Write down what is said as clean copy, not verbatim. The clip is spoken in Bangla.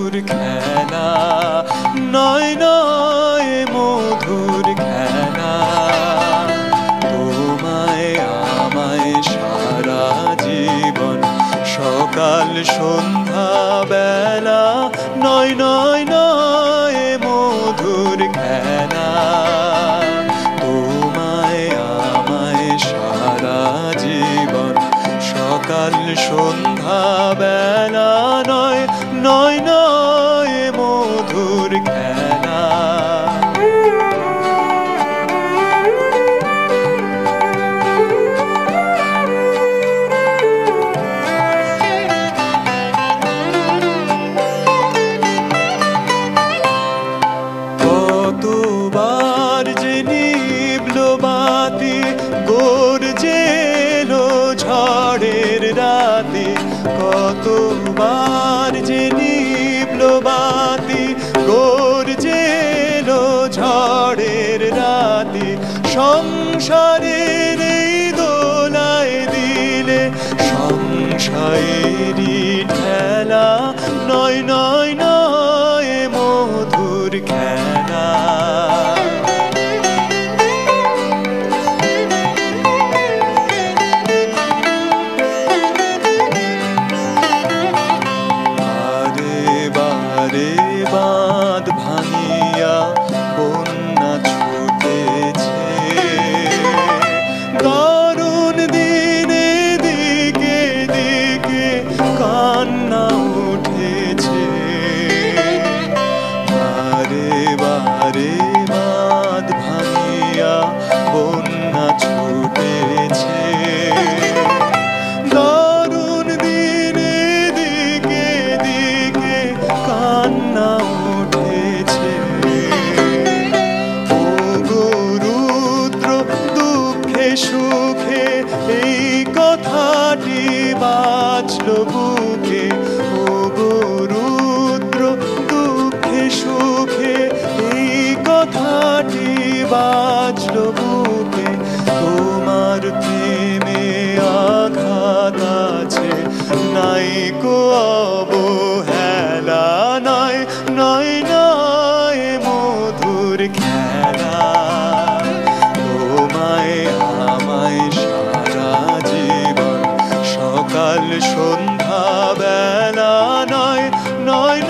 মধুর খেলা, নয় নয় মধুর খেলা। তোমায় আমায় সারা জীবন, সকাল সন্ধ্যা বেলা, নয় নয় নয় মধুর খেলা। তোমায় আমায় সারা জীবন, সকাল সন্ধ্যা বেলা, নয় নয় নয় মধুর খেলা। কতবার যে নিভল বাতি, গর্জে এলো ঝড়ের রাতে। কতবার যে নিভল বাতি, গর্জে এলো ঝড়ের রাতে। সংসারের এই দোলায় দিলে সংসারেরই ঠেলা, নয় নয় নয় মধুর খেলা। বাঁধ ভাঙিয়া বন্যা ছুটেছে, দারুণ দিনে দিকে দিকে কান্না উঠেছে। বারে বারে বাঁধ ভাঙিয়া বন্যা ছুটেছে, দারুণ দিনে দিকে দিকে কান্না উঠেছে। ও গো রুদ্র, দুঃখে সুখে এই কথাটি বাজলো বুকে। ও গো রুদ্র, দুঃখে সুখে এই কথাটি বাজলো বুকে। তোমার প্রেমে আঘাত আছে, নাই কো অবহেলা, নয় নয় নয় মধুর খেলা। তোমায় আমায় সারা জীবন, সকাল সন্ধ্যা বেলা, নয় নয়